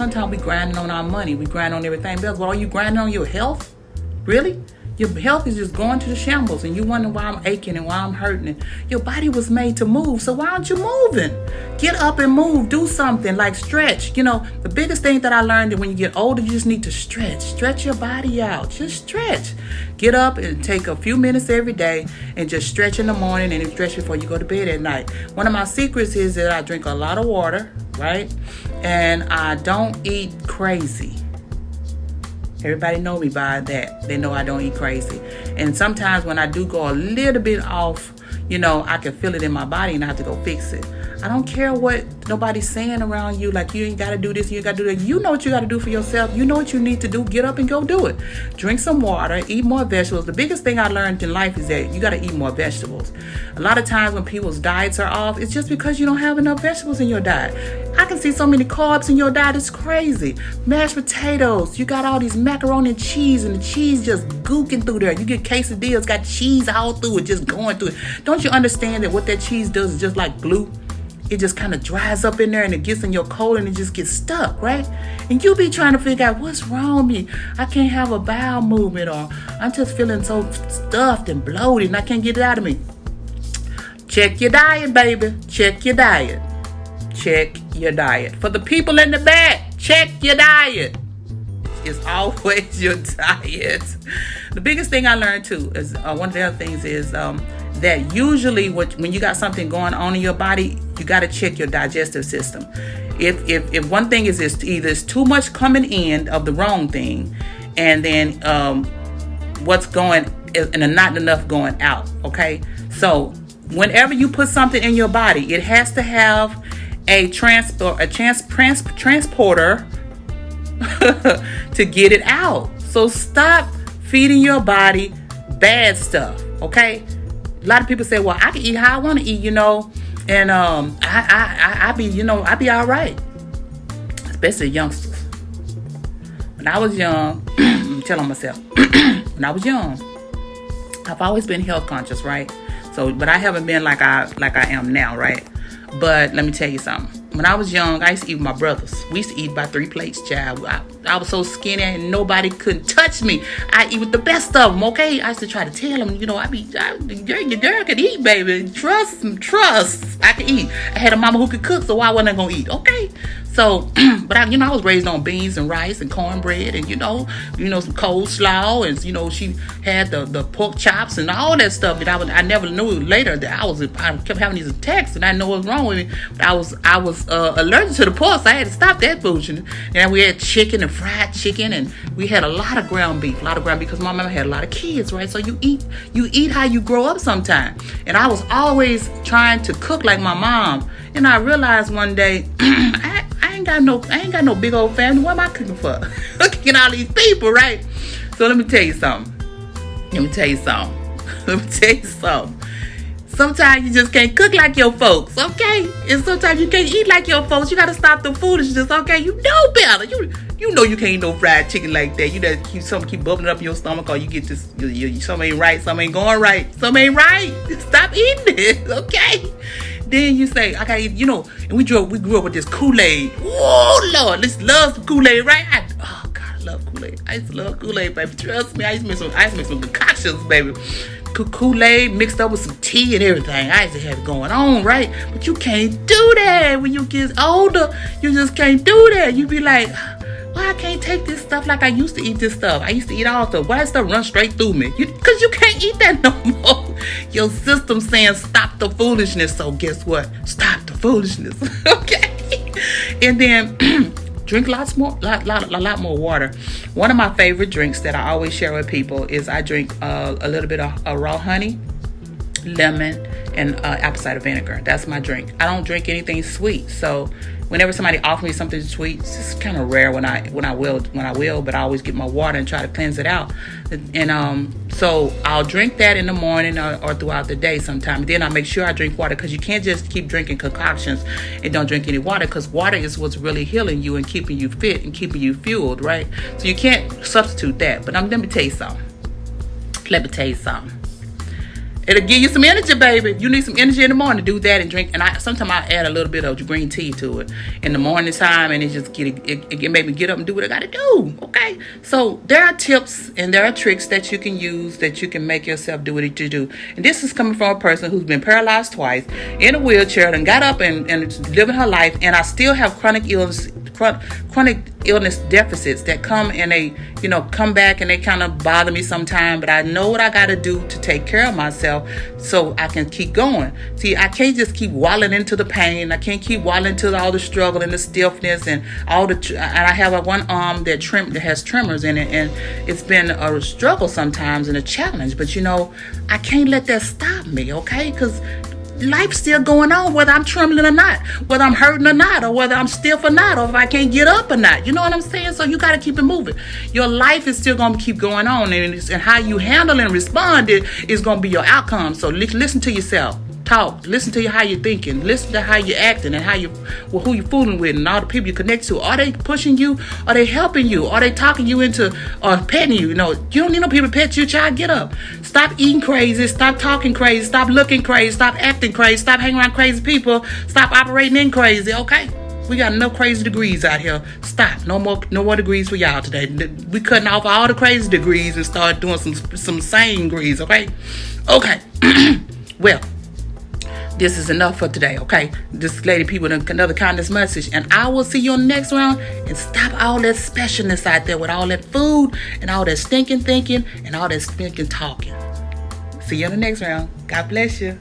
Sometimes we grinding on our money. We grind on everything else. But are you grinding on your health? Really? Your health is just going to the shambles, and you wonder why I'm aching and why I'm hurting. And your body was made to move, so why aren't you moving? Get up and move. Do something like stretch. The biggest thing that I learned that when you get older, you just need to stretch. Stretch your body out. Just stretch. Get up and take a few minutes every day and just stretch in the morning and stretch before you go to bed at night. One of my secrets is that I drink a lot of water, right? And I don't eat crazy. Everybody know me by that. They know I don't eat crazy. And sometimes when I do go a little bit off, I can feel it in my body and I have to go fix it. I don't care what nobody's saying around you, like you ain't got to do this, you ain't got to do that. You know what you got to do for yourself. You know what you need to do. Get up and go do it. Drink some water, eat more vegetables. The biggest thing I learned in life is that you got to eat more vegetables. A lot of times when people's diets are off, it's just because you don't have enough vegetables in your diet. I can see so many carbs in your diet, it's crazy. Mashed potatoes, you got all these macaroni and cheese, and the cheese just gooking through there. You get quesadillas, got cheese all through it, just going through it. Don't you understand that what that cheese does is just like glue? It just kind of dries up in there and it gets in your colon and it just gets stuck, right? And you be trying to figure out what's wrong with me. I can't have a bowel movement, or I'm just feeling so stuffed and bloated and I can't get it out of me. Check your diet, baby. Check your diet. Check your diet. For the people in the back, check your diet. It's always your diet. The biggest thing I learned too is one of the other things is that usually when you got something going on in your body, you got to check your digestive system. If one thing is either it's too much coming in of the wrong thing, and then what's going and not enough going out. Okay, so whenever you put something in your body, it has to have a transporter to get it out. So stop feeding your body bad stuff. Okay. A lot of people say, well, I can eat how I want to eat, and I be all right. Especially youngsters. When I was young, I'm telling myself, when I was young, I've always been health conscious, right? So, but I haven't been like I am now, right? But let me tell you something. When I was young, I used to eat with my brothers. We used to eat by 3 plates, child. I was so skinny and nobody couldn't touch me. I eat with the best of them, okay? I used to try to tell them, your girl can eat, baby. Trust. I can eat. I had a mama who could cook, so why wasn't I going to eat, okay? So, but I was raised on beans and rice and cornbread and, some coleslaw, and, she had the pork chops and all that stuff. But I never knew later that I kept having these attacks and I didn't know what was wrong with me. But I was allergic to the pork, so I had to stop that foolishness. And we had chicken and fried chicken, and we had a lot of ground beef because my mama had a lot of kids, right? So you eat how you grow up sometime. And I was always trying to cook like my mom. And I realized one day, I ain't got no big old family. What am I cooking for? Cooking all these people, right? So let me tell you something. Sometimes you just can't cook like your folks, okay? And sometimes you can't eat like your folks. You gotta stop the foolishness, okay? You know better. You know you can't eat no fried chicken like that. You gotta keep bubbling up in your stomach, or you get this. Something ain't right. Something ain't going right. Something ain't right. Stop eating it, okay? Then you say, I gotta eat, and we grew up with this Kool-Aid. Oh, Lord, let's love some Kool-Aid, right? Oh, God, I love Kool-Aid. I used to love Kool-Aid, baby. Trust me, I used to make some concoctions, baby. Kool-Aid mixed up with some tea and everything. I used to have it going on, right? But you can't do that when you get older. You just can't do that. You be like, why I can't take this stuff like I used to eat this stuff? I used to eat all stuff. Why does stuff run straight through me? Because you can't eat that no more. Your system saying stop the foolishness. So guess what? Stop the foolishness. Okay? And then drink a lot more water. One of my favorite drinks that I always share with people is I drink a little bit of raw honey, lemon, and apple cider vinegar. That's my drink. I don't drink anything sweet. So whenever somebody offers me something sweet, it's just kind of rare when I will, but I always get my water and try to cleanse it out. And so I'll drink that in the morning or throughout the day sometime. Then I make sure I drink water, because you can't just keep drinking concoctions and don't drink any water, because water is what's really healing you and keeping you fit and keeping you fueled, right? So you can't substitute that. But let me tell you something. It'll give you some energy, baby. You need some energy in the morning. Do that and drink. And sometimes I add a little bit of green tea to it in the morning time, and it make me get up and do what I gotta do. Okay. So there are tips and there are tricks that you can use that you can make yourself do what you do. And this is coming from a person who's been paralyzed twice, in a wheelchair, and got up and living her life, and I still have chronic illness deficits that come and they come back and they kind of bother me sometimes, but I know what I got to do to take care of myself so I can keep going. See, I can't just keep wallowing into the pain. I can't keep wallowing into all the struggle and the stiffness and all the and I have one arm that has tremors in it, and it's been a struggle sometimes and a challenge, but I can't let that stop me, okay? Because life's still going on, whether I'm trembling or not, whether I'm hurting or not, or whether I'm stiff or not, or if I can't get up or not. You know what I'm saying? So you got to keep it moving. Your life is still going to keep going on, and how you handle and respond is going to be your outcome. So listen to yourself. Talk. Listen to how you're thinking. Listen to how you're acting and who you're fooling with and all the people you connect to. Are they pushing you? Are they helping you? Are they talking you into or petting you? You don't need no people to pet you, child. Get up. Stop eating crazy. Stop talking crazy. Stop looking crazy. Stop acting crazy. Stop hanging around crazy people. Stop operating in crazy. Okay? We got enough crazy degrees out here. Stop. No more degrees for y'all today. We cutting off all the crazy degrees and start doing some sane degrees. Okay? Okay. Well, this is enough for today, okay? This lady people another kindness message, and I will see you on the next round. And stop all that specialness out there with all that food and all that stinking thinking and all that stinking talking. See you on the next round. God bless you.